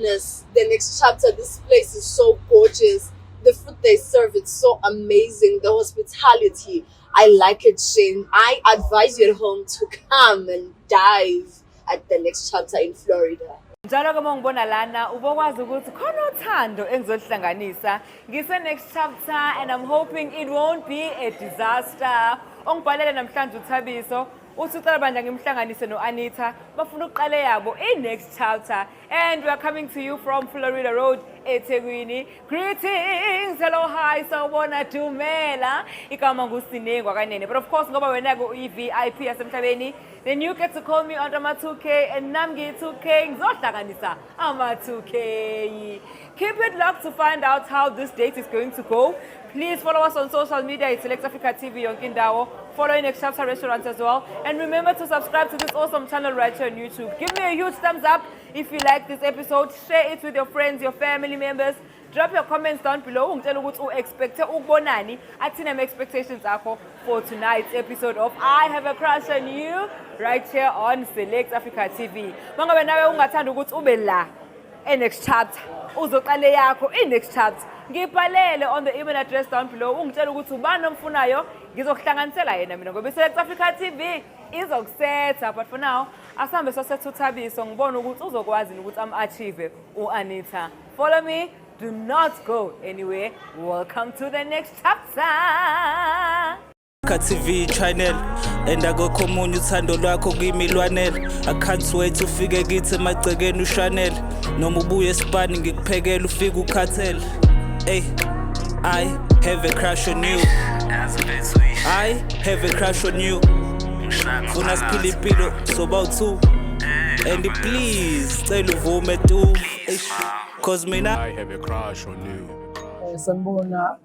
goodness, the next chapter. This place is so gorgeous. The food they serve, it's so amazing. The hospitality, I like it, Shane. I advise you at home to come and dive at the next chapter in Florida. Njalo ke mongibona lana ubokwazi ukuthi khona uthando engizolihlanganisa ngise next chapter, and I'm hoping it won't be a disaster. Ongibhalele namhlanje uThabiso uthi ucela bandla ngimhlanganise noAnita bafuna uqale yabo next chapter, and we are coming to you from Florida Road, eThekwini. Greetings, hello, hi, sawubona Dumela igama nguSinengwa kanene, but of course ngoba wena ku VIP yasemhlabeni, then you get to call me under my 2K, and nami 2K ngizohlanganisa ama 2K. Keep it locked to find out how this date is going to go. Please follow us on social media. It's Select Africa TV on Kindawo. Follow Next Chapter Restaurant as well. And remember to subscribe to this awesome channel right here on YouTube. Give me a huge thumbs up if you like this episode. Share it with your friends, your family members. Drop your comments down below. Ungitshela ukuthi u-expect ukubonani. Athina expectations akho for tonight's episode of I Have a Crush on You right here on Select Africa TV. Mangabe nawe ungathanda ukuthi ube la next chapter, uzoqale yakho next chapter, ngibhalele on the email address down below. Ungitshela ukuthi ubani omfunayo ngizokuhlanganisela yena mina ngoba Select Africa TV izokusetha. But for now, asambe sosetha uThabiso ngibona ukuthi uzokwazi ukuthi am-achieve uAnita. Follow me, do not go anywhere. Welcome to the next chapter. TV channel and akukho omunye uthando lwakho kimi lwanele. I can't wait to ufike kithi emagcekeni uShanel noma ubuye esipani ngikuphekela ufike ukhathele. Hey, I have a crush on you. I have a crush on you. Funa siphila impilo sobawu2 and please cela uvume tu cause mina I have a crush on you. Sanibona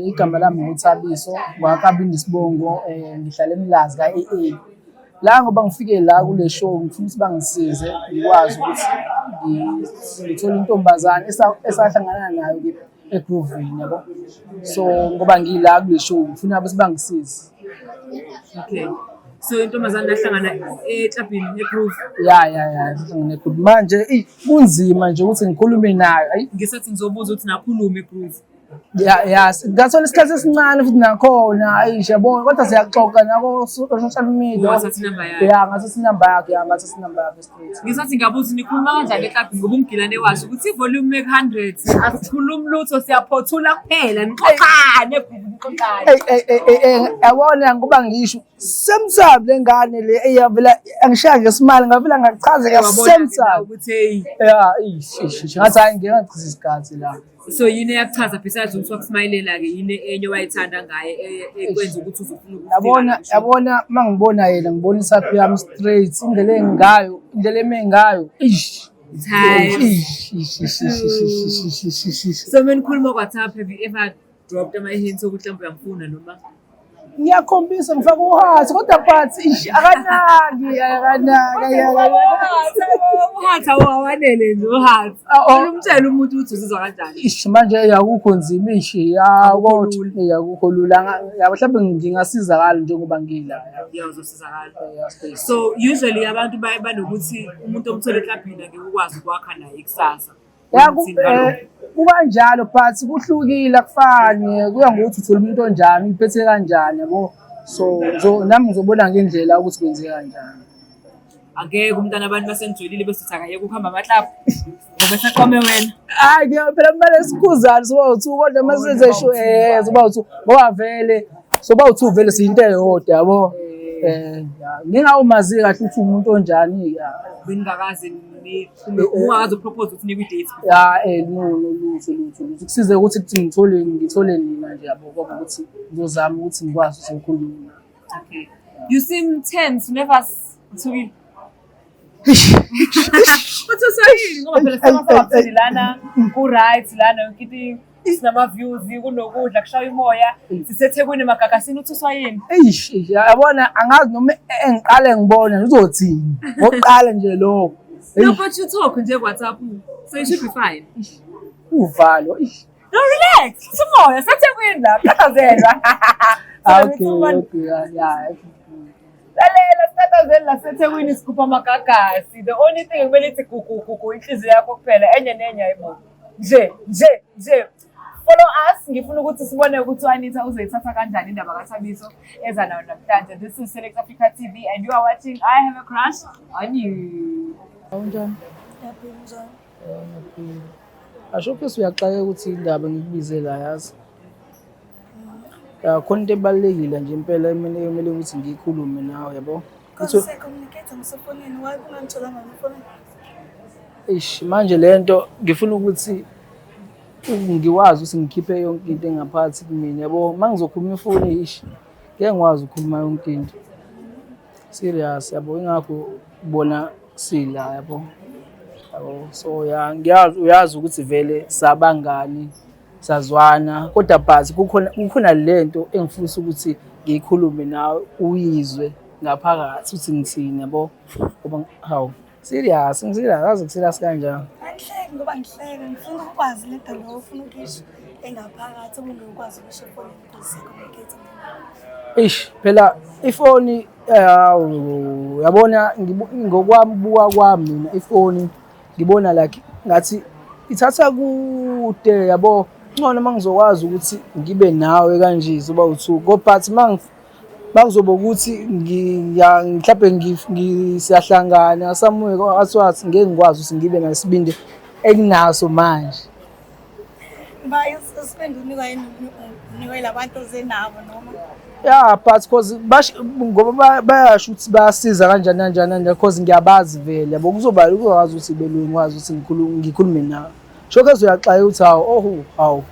igama lami nguThabiso kwaKabini Sibongo, ngihlala eMlazi ka-AA. La ngoba ngifike la kule show ngifuna ukuthi bangisize ngikwazi ukuthi ngithole intombazane esahlangana nayo eGroovini yabo. So ngoba ngila kule show ngifuna ukuthi bangisize. Okay. So intombazane lahlangana eklabhini eGroove. Ya ngikhuluma manje kunzima nje ukuthi ngikhulume nayo. Ngisathi ngizobuza ukuthi nakhuluma eGroove. Ngathola isikhathi esincane futhi nakhona ayishabona kodwa siyaxoxa nako social media. Ngathatha inamba yakhe. Ngathatha inamba yakhe straight. Ngisathi ngabuthi nikhuluma kanjani eklabhini ngoba umgilane washo ukuthi ivolume make 100 asikhulumi lutho siyaphothula kuphela nixoxane nixoxane. Yabona ngoba ngisho semsabi lengane le eyavela angishaya ngesimali ngavela ngachaza ngasemsabi ukuthi ngathi hayi ngiyachaza isikhathi la. So yini yakuchaza besides ukuthi wakusmayilela ke yini enye wayithanda ngaye ekwenza ukuthi uzofuna yabona mangibona yena ngibona isaphi yami straight indlela emengayo So menikhuluma kwaThapha, have you ever dropped ama hints ukuthi mhlawumbe uyamfuna noma ngiyakhombisa ngifaka uHathi kodwa but akanaki uHathi awanele nje uHathi umtshela umuntu ukuthi uzizwa kanjani. Manje yakukho nzima yakukho lula yabo mhlawumbe ngingasizakala njengoba ngila uzosizakala. So usually abantu banokuthi umuntu omthole eklabhini ngeke ukwazi ukwakha naye ikusasa. Kukanjalo but kuhlukile akufani kuya ngokuthi uthola umuntu onjani uphethe kanjani yabo. So nami ngizobona ngendlela ukuthi kwenzeka kanjani. Angeke umntana abantu basengijwelile besithi akayeke ukuhamba amaklaphu ngoba saqome wena. Hayi phela kumele sikhuzane soba-2 kodwa mase esho soba-2 ngoba vele soba-2 vele siyinto eyodwa yabo. Ngingawumazi kahle ukuthi umuntu onjani beningakazi ungakazi upropose ukuthi nikwi date. Lutho kusize ukuthi ngithole nina nje yabo ngoba ukuthi ngizozama ukuthi ngikwazi ukukhuluma. Okay. You seem tense never to What's so yini ngoba phela semafathi lana ku right lana ngithi sinama views kunokudla kushaya umoya siseThekwini Magagasini uthuswa yini? Yabona angazi noma engiqale ngibona uzothini ngoqala nje lo. No, but you talk nje WhatsApp so you should be fine. Uvalo. No, relax. Umoya seThekwini la phakazelwa. Okay, yeah. Lalela esitatazeni laseThekwini sigubha amagagasi. The only thing ekumele ithi gugugugu inhliziyo yakho kuphela enye nenye ayibo. Nje. Follow us. Ngifuna ukuthi sibone ukuthi uAnita uzoyithatha kanjani indaba kaThabiso eza nayo namhlanje. This is Select Africa TV and you are watching I Have a Crush on You. Awunjani? Asho ke uyaxaka ukuthi indaba ngikubize la yazi. Khona into ebalekile nje impela emele ukuthi ngikhulume nawe yabo. Because communicate ngisefonini why kungangitholanga ngefonini? Manje lento ngifuna ukuthi ngiwazi ukuthi ngikhiphe yonke into engaphathi kimi yabo. Mangizokhuluma ifoni ngeke ngikwazi ukukhuluma yonke into. Serious yabo ingakho ubona sila yabo. So ngiyazi uyazi ukuthi vele sabangani sazwana kodwa bhazi kukhona lento engifisa ukuthi ngikhulume nawe uyizwe ngaphakathi uthi ngithini yabo ngoba hawu serious ngazi serious kanjani Angihleki ngoba ngihleka ngifuna ukwazi lento lo ufuna ukisho engaphakathi ubungekwazi ukusho phone because communicate phela ifoni yabona ngokwami buka kwami mina ifoni ngibona like ngathi ithatha kude yabo ngcono mangizokwazi ukuthi ngibe nawe kanje zoba u2 but mangizoba ukuthi mhlawumbe ngisiyahlangana somewhere aswathi ngeke ngikwazi ukuthi ngibe nesibindi enginaso manje bayo suspend unikwa labantu zenabo noma but because ngoba bayasho ukuthi bayasiza kanjani because ngiyabazi vele yabo kuzoba ukwazi ukuthi belungu ngikwazi ukuthi ngikhulume nawe shoke uyaxaya ukuthi hawu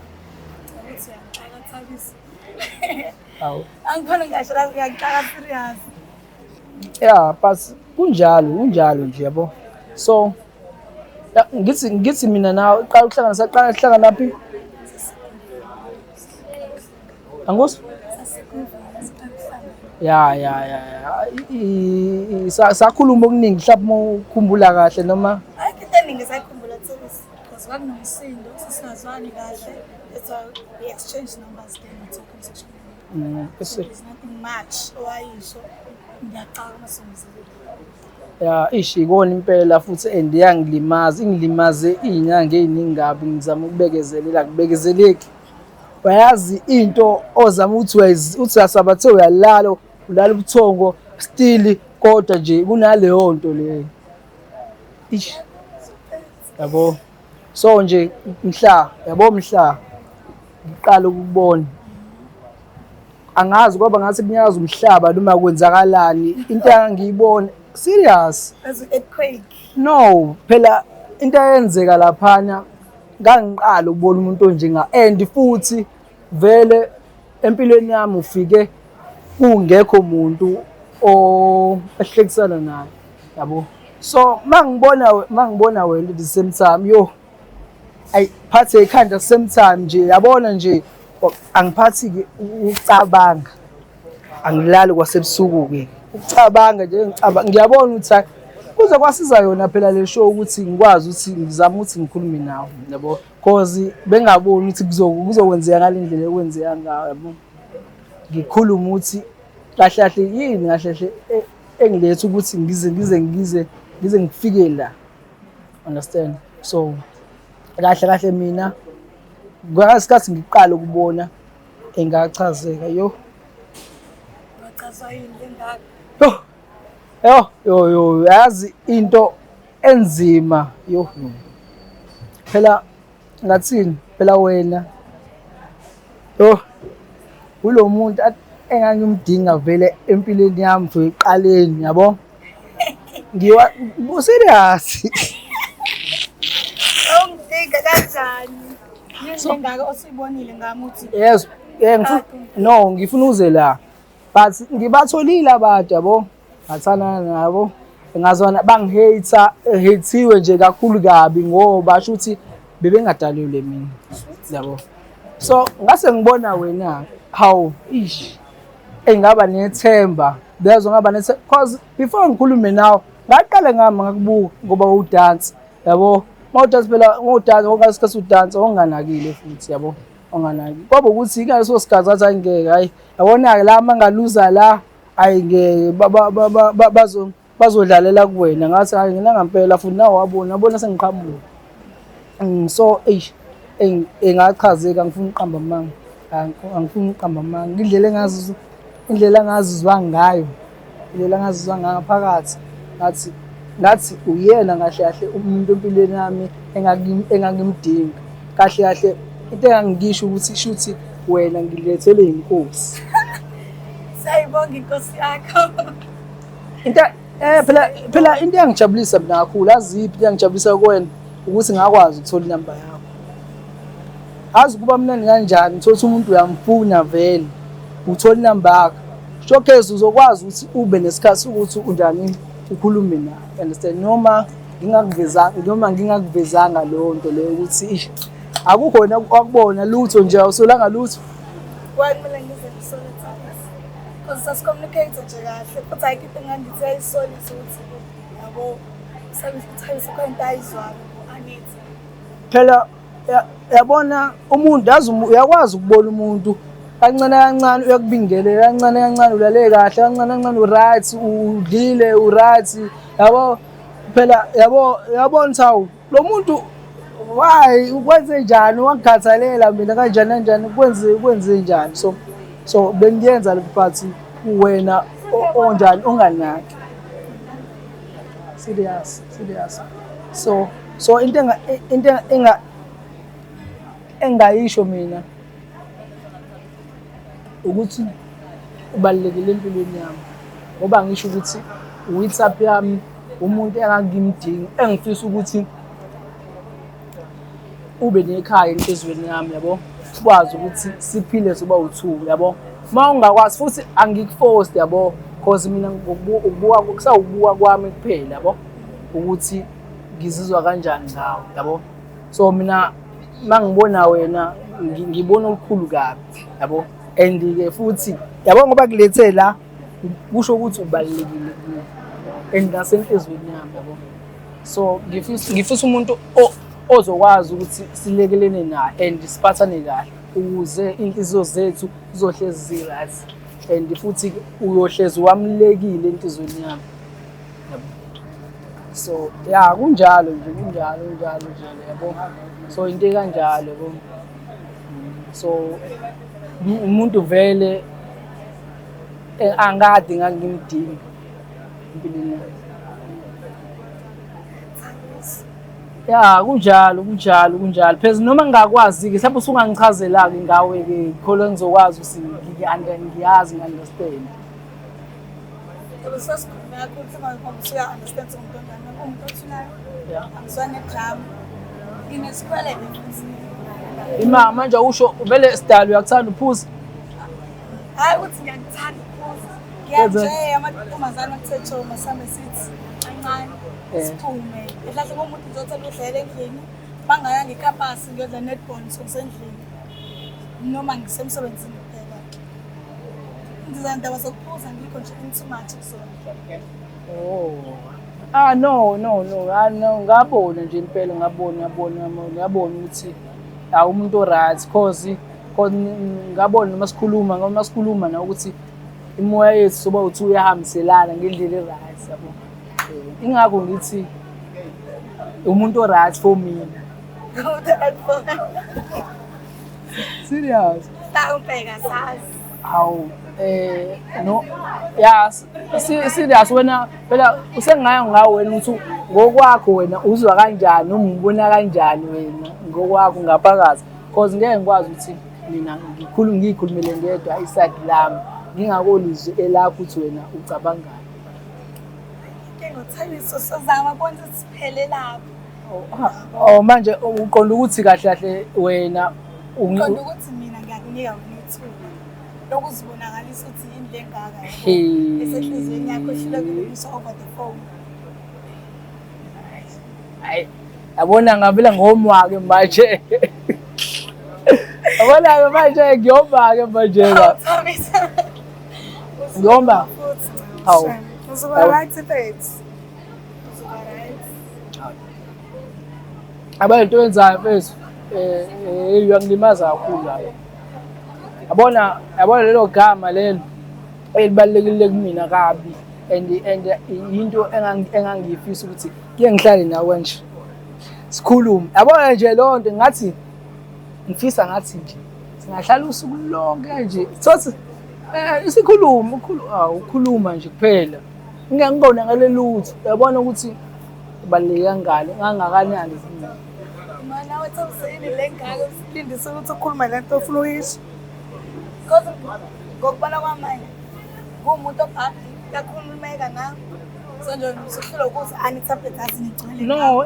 angibona ngisho la ngiyaqala serious but kunjalo nje yabo so ngithi mina nawe qala ukuhlangana laphi angos sakhuluma okuningi mhlawumbe ukukhumbula kahle noma ayikho eningi sayikhumbula Thobisi because kwakunomsindo sisingazwani kahle we exchange numbers then we talk on social media there's nothing much owayisho ngiyaqala masongizile ikona impela futhi ingilimaze izinyanga eziningi kabi ngizama ukubekezeleleki bayazi into ozama uthi asabathe ulala ubuthongo still kodwa nje kunaleyo nto le yabo so nje mhla ngiqala ukubona angazi ngoba ngathi kunyaza umhlaba noma kwenzakalani into engiyibona serious as earthquake no phela into eyenzeka laphana ngangiqala ukubona umuntu onjenga and futhi vele empilweni yami ufike kungekho umuntu ehlekisana naye yabo so mangibona wena at the same time ayiphathe ekhanda same time nje yabona nje angiphathi ke ucabanga angilali kwasebusuku ke ucabanga nje ngiyabona ukuthi kuze kwasiza yona phela le show ukuthi ngikwazi ukuthi ngizama ukuthi ngikhulume nawe yabo because bengaboni ukuthi kuzokwenzeka ngalendlela ekwenzeka ngayo yabo ngikhuluma ukuthi kahle yini kahle engilethe ukuthi ngize ngifike la understand so kahle mina ngasikhathi ngiqala ukubona engachazeka wachaza yini lengaka yazi into enzima phela ngathini phela wena kulo muntu engangimdinga vele empilweni yami eqaleni yabo serious ongidinga kanjani lengaka osibonile ngamuthi yes ngifuna uze la but ngibatholile abantu yabo ngathana nabo ngazona hathiwe nje kakhulu kabi ngoba basho ukuthi bebengadalelwe mina yabo so ngase ngibona wena how engaba nethemba because before ngikhulume nawe ngaqale ngakubuka ngoba udance yabo mawudance phela ngokusikhathi udance onganakile futhi yabo onganaki ngoba ukuthi ingaleso sikhathi athi angeke yabona ke la mangaluza la ayike bazodlalela kuwena ngathi hayi nginampela futhi nawe wabona sengiqhamuka. So engachazeka angifuni uqamba amanga. Angifuni uqamba amanga. Indlela engazizwa ngayo. Indlela engazizwa ngaphakathi ngathi uyena kahle kahle umuntu empilweni yami engangimdinga. Kahle kahle into engangisho ukuthi shuthi wena ngilethele inkosi. Sayibonga inkosi yakho. Into phela into engijabulisa mina kakhulu aziphi into engijabulisa kuwena ukuthi ngakwazi ukuthola inamba yakho. Azi kuba mnandi kanjani uthola umuntu uyamfuna vele uthola inamba yakho. Showcase uzokwazi ukuthi ube nesikhathi ukuthi unjani ukhulume naye. Understand noma ngingakuvezanga leyo nto leyo ukuthi akukhona akubona lutho nje awusolanga lutho. Kwamele ngize ngisole Thabisa. Because sasicommunicate nje kahle futhi ayikho engangithi ayisolise ukuthi yabo Thabisa kwenta ayizwayo anithi. Phela yabona umuntu uyakwazi ukubona umuntu kancane kancane uyakubingelela kancane kancane ulale kahle kancane kancane uright udlile uright yabo phela yabona thawu lo muntu why ukwenze njani wakukhathalela mina kanjani kwenze njani so bengiyenza le part wena onjani onganaki serious so into engayisho mina ukuthi ubalekile empilweni yami ngoba ngisho ukuthi WhatsApp yami umuntu engangimdinga engifisa ukuthi ube nekhaya enhlizweni yami yabo sikwazi ukuthi siphile soba u2 yabo mawungakwazi futhi angikuforce yabo because mina ukubuka kusawubuka kwami kuphela yabo ukuthi ngizizwa kanjani ngawo yabo so mina mangibona wena ngibona okukhulu kabi yabo and ke futhi yabo ngoba kulethe la kusho ukuthi ubalekile kimi engasenhlizweni yami yabo so ngifisa umuntu ozokwazi ukuthi silekelene naye and siphathane kahle ukuze inhliziyo zethu zizohlezi zirathi and futhi uyohlezi wamlekile enhlizweni yami yabo so kunjalo nje yabo so into kanjalo yabo so umuntu vele angade ngangimdinga empilweni kunjalo pheze noma ngingakwazi ke mhlawumbe usungangichazela ke ngawe ke kholo ngizokwazi ukuthi ngiyazi ngi-understand Sasikhuluma ukuthi manje uya-understand umuntu onjani umuntu othunayo angizwane drama inesikwelele futhi manje usho vele sidalo uyakuthanda uphuza hayi ukuthi ngiyakuthanda uphuza ngiyajeya amantombazane akuthetho masambe sithi kancane siphume ehlahle komuntu uzothola udlele endlini bangaya ngekapasi ngiyodla netball sosendlini noma ngisemsebenzini kuphela ngizandaba zokuphuza ngikho nje into much no ngabona nje impela ngabona ukuthi umuntu oright cause ngabona noma sikhuluma na ukuthi imoya yethu soba uthi uyahambiselana ngendlela eright yabo ingakho ngithi umuntu oright for mina serious tawubheka sazi hawu no yes serious wena phela usengaya ngawe wena uthi ngokwakho wena uzwa kanjani noma ubona kanjani wena ngokwakho ngaphakathi because ngeke ngikwazi ukuthi mina ngikhulumele ngedwa iside lami ngingakolizwe elakho uthi wena ucabangani ngothabiso sozama konke siphele lapho manje uqonda ukuthi kahle kahle wena uqonda ukuthi mina ngiyakunika wena ithuba lokuzibonakalisa ukuthi yini lengaka esehlizweni yakho hlulekile over the phone hayi yabona ngabela ngomwake manje yabona manje ngiyomake manje la ngiyomba hawu uzoba right effects abanye into enzayo mfethu uyangilimaza kakhulu la yabona lelo gama lelo elibalulekile kumina kabi and into engangifisa ukuthi ke ngihlale nawe nje sikhulume yabona nje lonto ngathi ngifisa ngathi nje singahlala usuku lonke nje sothi isikhuluma ukhuluma nje kuphela ngiyangibona ngalelutho yabona ukuthi kubaluleke kangani kangakanani Mana wathi usayini lengaka usilindise ukuthi ukhuluma lento ofuna uyisho. Kodwa ngokubona kwamanje kumuntu obhabhi yakhulumeka nawe. Sonje usuhlelo ukuthi ani-tablet azingigcwele. No.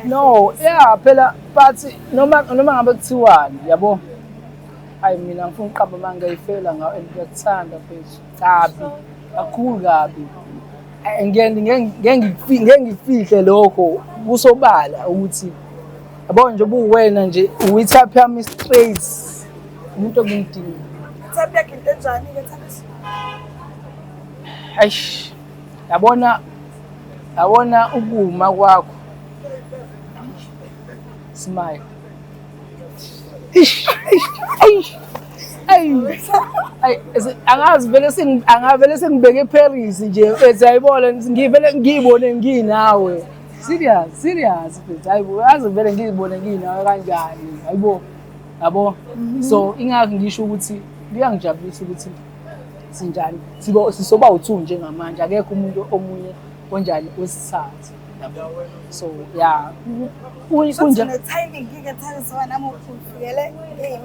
No, yeah, phela but noma ngabe kuthiwani yabo. Hayi mina ngifuna uqaba manje ngiyifela ngawo ngikuthanda phezulu. Kabi, kakhulu kabi. Ngeke ngifihle lokho kusobala ukuthi yabo nje buwena nje uyithapha yami straight umuntu okungidinga. Tap yakhe into enjani ke Thabisa? Aish. Yabona ukuma kwakho. Smile. Angavele sengibeke eParis nje mfethu ayibona ngiyibone nginawe. Serious mfethu hayibo azivele ngiyibone nginawe kanjani hayibo yabo so ingakho ngisho ukuthi kuyangijabulisa ukuthi sinjani sisoba u2 njengamanje akekho umuntu omunye onjani wesithathu yabo so yeah Kunje timing ngike Thabisa nami ufikele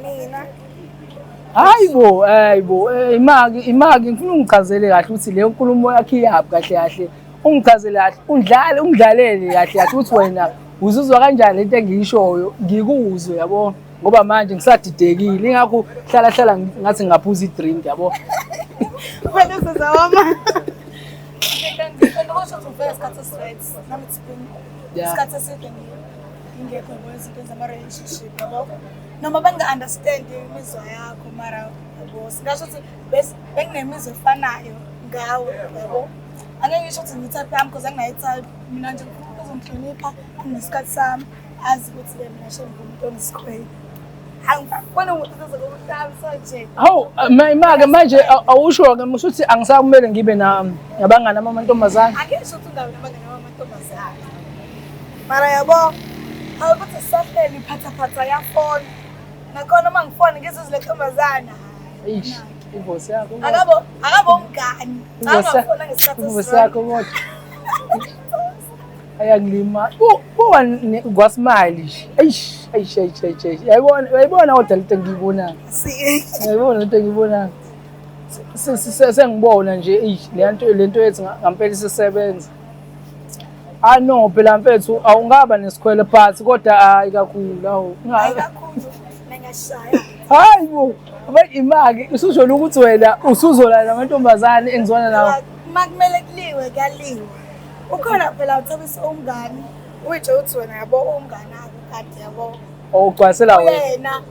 mina. Hayibo imaki ngifuna ungichazele kahle ukuthi le nkulumo yakhe yapi kahle ungichazele kahle ungidlalele kahle ukuthi wena uzuzwa kanjani lento engiyishoyo ngikuzwe yabo ngoba manje ngisadidekile ingakho hlala ngathi ngaphuza idrink yabo Wena sezawama. Ngikho ukuthi uvela isikhathi straight nami sipini. Isikhathi eside ngingekho kwezinto zama-relationship yabo. Noma benga-understand imizwa yakho mara yabo singasho ukuthi benginemizwa efanayo ngawe yabo. Angeke ngisho ukuthi ngithathe yami because anginayi-type mina nje ngifuna ukuzongihlonipha ngesikhathi sami azi ukuthi mina ngisho ngumuntu onesikhwele. Angifuni umuntu ozokuhlabisa nje. Hawu imake manje awusho-ke musho ukuthi angisakumele ngibe nabangani amantombazane. Angisho ukuthi ungabe nabangani amantombazane. Mara yabo awukuthi sisahleli phatha yafona. Nakhona uma ngifona ngizizwe lentombazana. Eish, ivosi yakho. Akabe umngani. Angafona ngesikhathi ivosi yakho kodwa. Ayangilima. Kwasmile nje. Eish. Yayibona kodwa lento ngiyibona. Yayibona lento ngiyibona. Sengibona nje lento yethu ngampela isisebenza. No phela mfethu awungaba nesikhwele phansi kodwa hayi kakhulu awu. Hayi kakhulu. Ngiyashaya. Hayibo, imaki ususho ukuthi wena usuzola namantombazane engizwana nawo. Makumele kuliwe kuyaliwe. Ukhona phela Thabisa umngani. Uyithi uthi wena yabo umngani akho kanti yabo. Ugcwasela wena.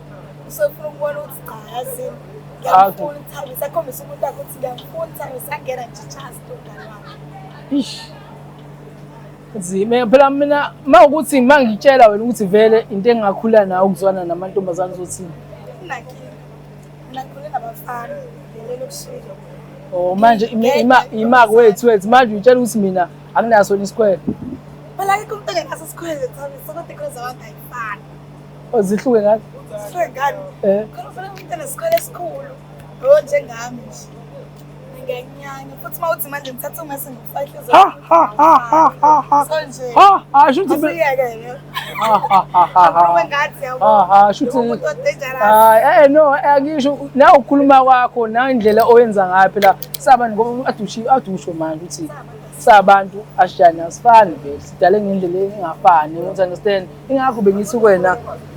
Usefuna ukubona ukuthi cha yazi. Ngiyafuna Thabisa khombisa umuntu akho ukuthi ngiyafuna Thabisa ngena nje chance umngani wakho. Ish. Zime phela mina mawukuthi mangitshela wena ukuthi vele into engakhula nayo ukuzwana namantombazane uzothini. Nakhule nabafana lelo kushilo. Oh manje imaki wethu manje utshela ukuthi mina anginaso isikhwele. Phela ke umuntu engaso isikhwele Thabisa kodwa because abantu ayifani. Ozihluke ngathi. Sihluke ngani? Khona phela umuntu enesikhwele esikhulu. Njengami nje. Ngiyanyanya futhi mawuthi manje ngithatha umase ngifahle sonje shuthi siyeke ngathi shuthi umuntu odangerous no angisho nawe ukukhuluma kwakho nandlela oyenza ngayo phela sabantu ngoba adusho manje uthi sabantu asijani asifani vele sidale ngendlela engafani you understand ingakho bengithi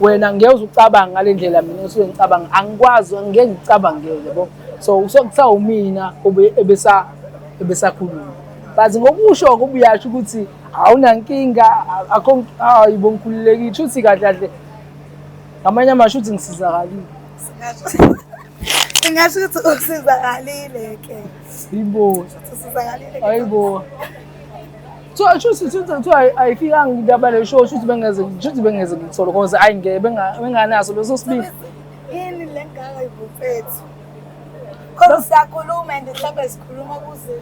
wena ngeke uzucabanga ngale ndlela mina usuke ngicabanga angikwazi ngeke ngicabangele yabo so usokuthiwa umina ebesakhuluma bazi ngokusho kubuyasho ukuthi awunankinga akho hayibo ngikhululekile uthi kahle ngamanye amashuthi ngisizakalile ngingasho ukuthi usizakalile ke yibo usizakalile hayibo So ayifikanga indaba le show shuthi bengeze ngithola because benganaso leso sibili. Yini le ngaka ibufethu? Kodwa siyakhuluma and mhlawumbe sikhuluma kuze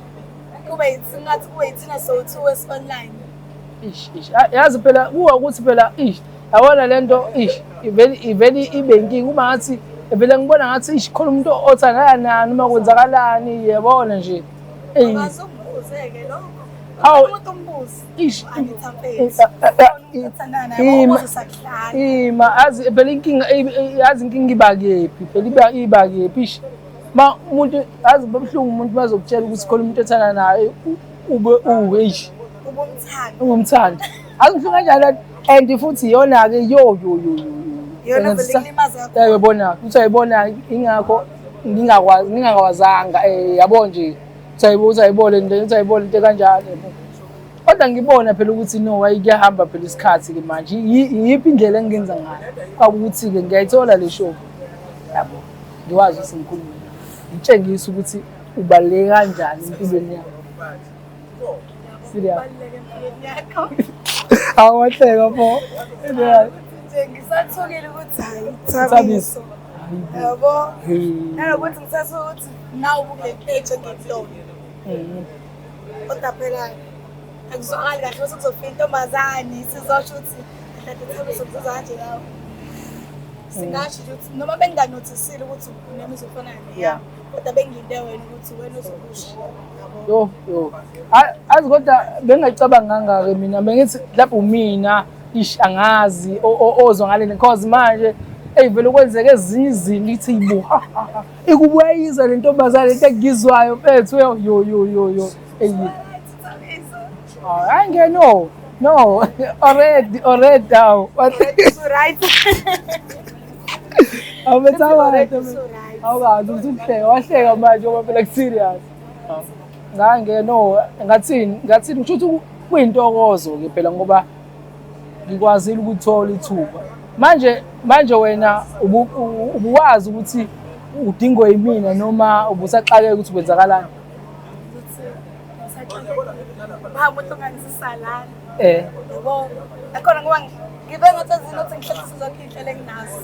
kube ngathi kube yithina so-2 online. Yazi phela kuwa ukuthi phela yabona lento iveli ibe inkinga uma ngathi vele ngibona ngathi khona umuntu othandana nani uma kwenzakalani yabona nje. Azokuzeke lokho. Umuntu umbuzi. Azi phela inkinga yazi inkinga ibakephi phela ibakephi ma umuntu azi babhlungu umuntu bazokutshela ukuthi khona umuntu ethana naye ubumthanda azihlunga kanjalo and futhi iyona ke yona belikulimaza kakhulu yabona uthi ayibona ingakho ngingakwazanga yabo nje uthayibona into kanjalo kodwa ngibona phela ukuthi no wayikuyahamba phela isikhathi ke manje yiphi indlela engenza ngayo kwakuthi ke ngiyayithola le show yabo ngiwazi usinkhuluma ngitshengisa ukuthi ubaleke kanjani empilweni yakho serious awahleka pho ngisathukile ukuthi hayi Thabiso yabo nanokuthi ngisasuka ukuthi nawe ubukule page ngeklono kodwa phela akuzwakali kahle ukuthi kuzofika intombazane sizosho ukuthi mhlawumbe Thabiso kuzoza kanje lawo singasho ukuthi noma benganotisile ukuthi unemizwa ofana neya kodwa bengiyinte wena ukuthi wena uzokusho yo azi kodwa bengayicabanga ke mina bengithi lapho mina angazi ozwa ngale because manje vele kwenzeke ezinye izinto ithi yibo ikubuyayiza le ntombazane into ekugizwayo mfethu yo hayi no already now right awukazi usuhleka wahleka manje ngoba phela serious ngathini ngisho ukuthi kuyintokozo ke phela ngoba ngikwazile ukuthola ithuba manje wena ubuwazi ukuthi udingwa yimina noma ubusaxakeka ukuthi kwenzakalani umuntu ongangisalana yebo akhona ngoba ngibe ngathazini ukuthi ngihlelise zonke inhlelo enginazo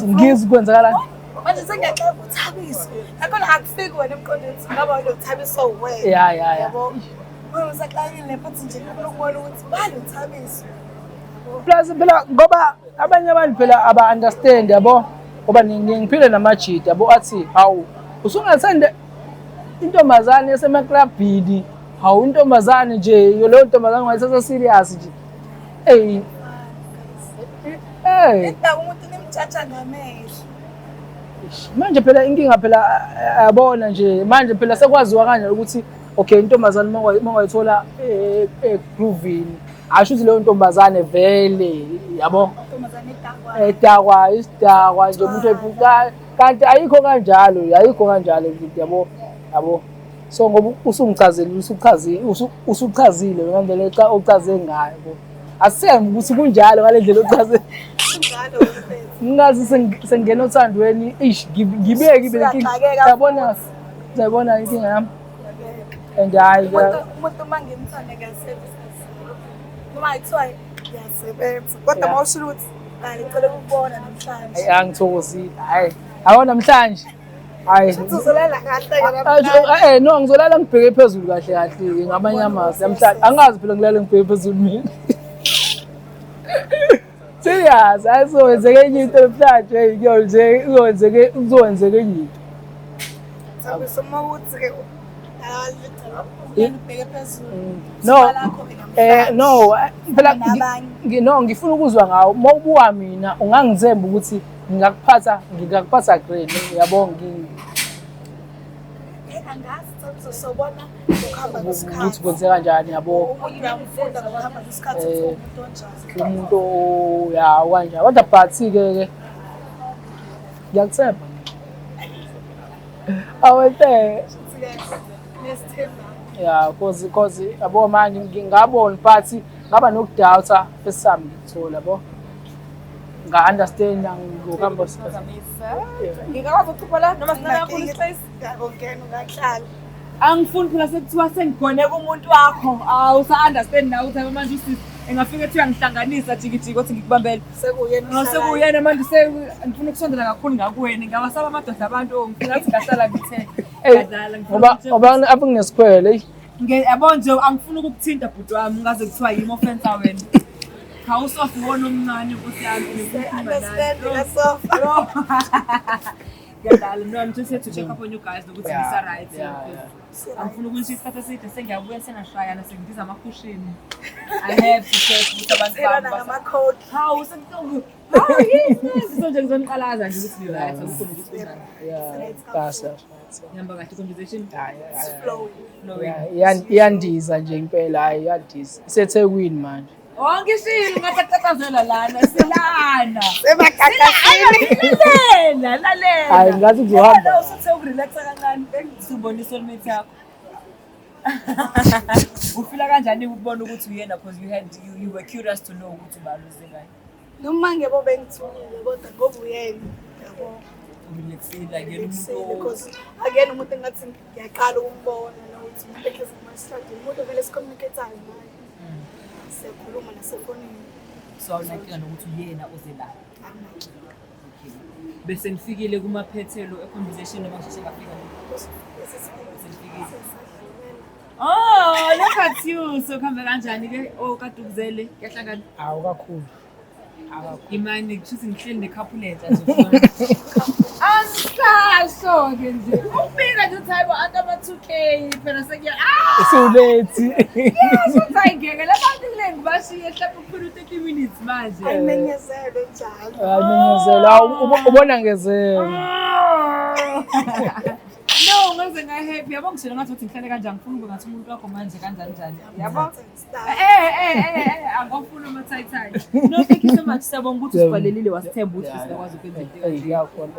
ngizwe kwenzakalani manje sengiyacela ukuthabisa akhona akufiki wena emqondweni ukuthi ngaba uyothabisa uwena ya yebo wena usaxakile futhi nje ukubona ukuthi bani uthabisa plus phela ngoba abanye abantu phela aba-understand yabo ngoba ngiphile namajidi yabo athi hawu usungathanda intombazane esemaklabhini hawu intombazane nje leyo ntombazane ungayithatha serious nje Enta umuntu nimthatha ngamehlo manje phela inkinga phela yabona nje manje phela sekwaziwa kanjani ukuthi okay intombazane mangayithola egroovini asho ukuthi leyo ntombazane vele yabo edakwa isidakwa nje umuntu ebuka kanti ayikho kanjalo yabo so ngoba usuchazile ngendlela ochaze ngayo asembe ukuthi kunjalo ngale ndlela ochaze ngazi sengena othandweni ngibeke yabona inkinga yami and hayi umuntu mangimthanda kasebenza noma ayithiwa yasebenza kodwa mawusho ukuthi ngicela ukubona namhlanje angithokozile hayi awona namhlanje hayi uzolela kahle no ngizolala ngibheke phezulu kahle ngamanye amazi namhlanje angazi phela ngilale ngibheke phezulu mina serious ayizowenzeke enye into namhlanje kuzowenzeke enye into Thabiso mawuthi ke no phela ngifuna ukuzwa ngawo mawubuka mina ungangithemba ukuthi ngingakuphatha great yabo angazi Thabiso sobona ukuhamba kwesikhathi ukuthi kwenze kanjani yabo ngiyamfunda ngokuhamba kwesikhathi umuntu onjani umuntu kanjani kodwa but ke ngiyakuthemba awethe nesithemba yeah cause yabo manje ngingabona but ngaba nokudoubt first time ngithola yabo nga-understand ngokuhamba ngingakwazi ukukhupha la noma sinala kakhulu ispace ngiyakongena ungahlala Angifuni phela sekuthiwa sengigone kumuntu wakho. Usa-understand nawe ukuthi manje usisi engafika ethi uyangihlanganisa jikijiki othi ngikubambele. Sekuyena manje ngifuna ukusondela kakhulu ngakuwena. Ngiyawasaba amadoda abantu ngifuna ukuthi ngahlala ngithe. Ngoba apho nginesikhwele. Yabo nje angifuni ukukuthinta bhuti wami ngaze kuthiwa yimi offense wena. Khawusofa uwona omncane Nkosi yami ngiyadala no, I'm just here to check up on you guys nokuthi ngisa right. Angifuna ukuthi isikhathi eside sengiyabuya senashayana sengibiza amakushini. I have to check ukuthi abantu bami hawu sekuthungu. Yes, so nje ngizoniqalaza nje ukuthi right akukho ukuthi Kahle. ngihamba kahle conversation. Iyandiza nje impela hayi iyandiza. IseThekwini manje. Ngishilo ngatatazela lana silana. Lalela. Hayi ngathi kuzohamba. Usuthe ukurelaxa kancane sibonisa soulmate yakho. Ufila kanjani ukubona ukuthi uyena because you were curious to know ukuthi ubaluze kahle. Noma ngebo bengithulile kodwa ngoba uyena yabo. Ngilexila ngene umuntu Because again umuntu engathi ngiyaqala ukumbona nokuthi because my study umuntu vele sicommunicateayo naye. Siyakhuluma nasefonini. so awunankinga nokuthi uyena ozela. Bese nifikile kumaphethelo econversation manje ngafika. Look at you. So khambe kanjani ke kade ukuzele kuyahlangana? Hawu kakhulu. Imani ngithi ngihleli nekhaphuletha nje. Angisasho ke nje. Ubika nje uthi abantu ama-2K phela sekuya. Isiwulethi. Yes, ngeke labantu kule ngibashiye mhlawumbe kuphela 30 minutes manje. Ayimenyezele njalo. Ayimenyezela ubona ngezelo. No, ngaze ngahappy. Yabo ngishilo ngathi uthi ngihlale kanjani ngifuna ube ngathi umuntu wakho manje kanjani njani. Yabo? Angofuna ama-title. No, thank you so much. Siyabonga ukuthi usibhalelile wasithemba ukuthi sizakwazi ukwenza into.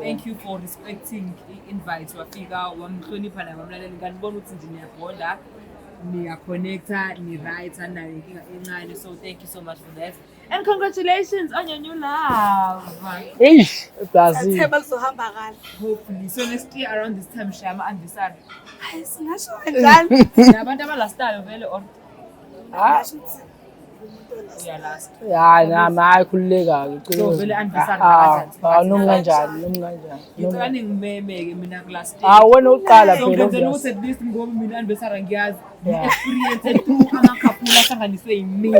Thank you for respecting i-invite. Wafika wamhlonipha naye wamlalela nganibona ukuthi nje niyabonda, niya-connecta, ni-right nayo inkinga encane. So thank you so much for that. And congratulations on your new love. Brazil. Themba lizohamba kahle. Hopefully. So next year around this time shaya ama-anniversary. Hayi singasho kanjani? Nabantu abalastayo vele or Ngasho ukuthi uyalast. Ya nami ayikhululeka ke. So vele anniversary kanjani? Noma kanjani. Ngicela ngimeme-ke mina kulast. Wena uqala So phela. ngenzela ukuthi at least ngoba mina anniversary ngiyazi. Experience through amakhaphula ahlanganiswe yimina.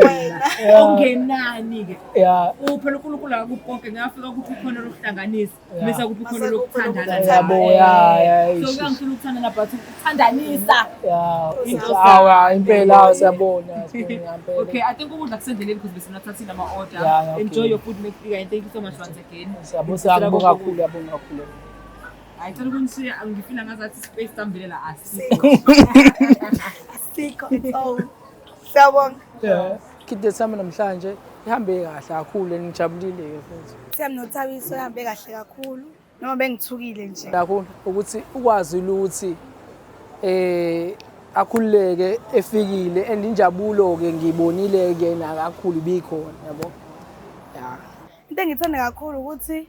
Ongenani-ke. Yeah. Phela uNkulunkulu akukonke ngiyafika ukuthi ukhona lokuhlanganisa bese ukuthi ukhona lokuthandana. Yabo ya. So ngangifuna ukuthandana but ukuthandanisa. Impela siyabona impela. Okay, I think ukudla kusendleleni because bese nathathile ama-order. Yeah, Enjoy okay. your food mekufika and thank you so much once again. Siyabonga kakhulu. Ayithola ukuthi angifila ngazathi space sambilela asikho. asikho so siyabonga. Kide sami namhlanje ihambe kahle kakhulu ngijabulile ke futhi. Siyami noThabiso uhambe kahle kakhulu noma bengithukile nje. Kakhulu ukuthi ukwazi ukuthi akhululeke efikile and injabulo ke ngibonile ke na kakhulu bikhona yabo. Yeah. Into engithanda kakhulu ukuthi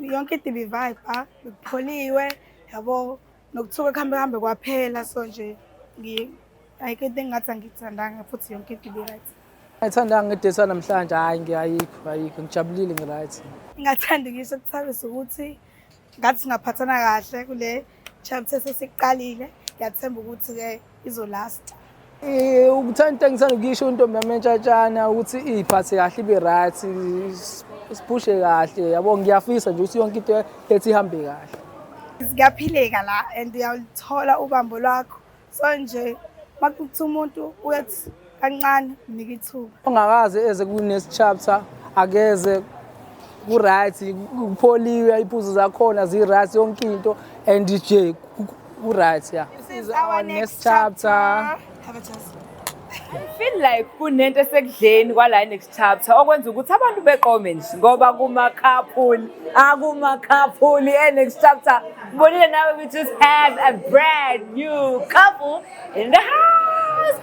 yonke into vibe ukupholiwe yabo nokuthuka kuhambe kwaphela so nje ayike into engathi angithandanga futhi yonke into right. Ngithanda ngedesa namhlanje hayi ayikho ngijabulile ngiright. Ngingathanda ngisho ukuThabiso ukuthi ngathi singaphathana kahle kule chapter sesiqalile ngiyathemba ukuthi ke izolast. Ukuthanda ngithanda ukisho intombi yamentshatshana ukuthi iphathe kahle ibe right isiphushe kahle yabo ngiyafisa nje ukuthi yonke into lethi ihambe kahle. Siyaphileka la and uyalithola ubambo lwakho so nje makuthi umuntu uyathi kancane unika ithuba. Ongakaze eze kunesi chapter akeze ku right kupholiwe iphuzu zakhona zi right yonke into and nje ku right yeah. This is our next chapter. Have a chance. I feel like kunento esekudleni kwala next chapter okwenza ukuthi abantu beqome nje ngoba akumakhaphuli next chapter bonile nawe we just have a brand new couple in the house.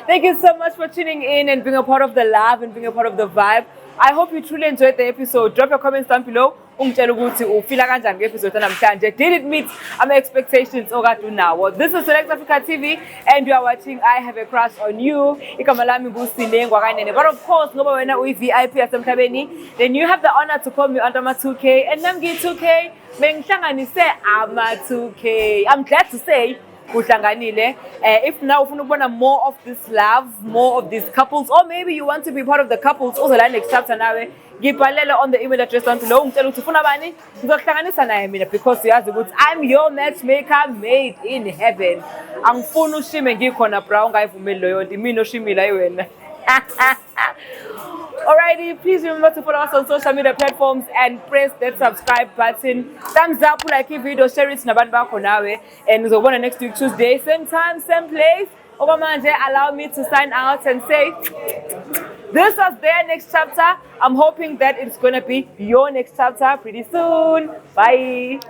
Thank you so much for tuning in and being a part of the love and being a part of the vibe. I hope you truly enjoyed the episode. Drop your comments down below. ungitshela ukuthi ufila kanjani nge-episode namhlanje. Did it meet ama-expectations okade unawo? This is Select Africa TV and you are watching I Have a Crush on You. Igama lami nguSine Ngwakanene. But of course, ngoba wena uyi-VIP yasemhlabeni, then you have the honor to call me under my 2K and nami ngiyi-2K. Bengihlanganise ama-2K. I'm glad to say uhlanganile. If now ufuna ukubona more of this love, more of these couples, or maybe you want to be part of the couples uzolala next chapter nawe, ngibhalele on the email address down below ungitshela ukuthi ufuna bani, ngizokuhlanganisa naye mina because uyazi ukuthi I'm your matchmaker made in heaven. Angifuni ushime ngikhona bra ungayivumeli loyo nto, mina oshimile ayi wena. Alrighty, please remember to follow us on social media platforms and press that subscribe button. Thumbs up, like this video, share it nabantu bakho nawe. And uzobona next week Tuesday, same time, same place. Obamanje, allow me to sign out and say, this was their next chapter. I'm hoping that it's gonna be your next chapter pretty soon. Bye.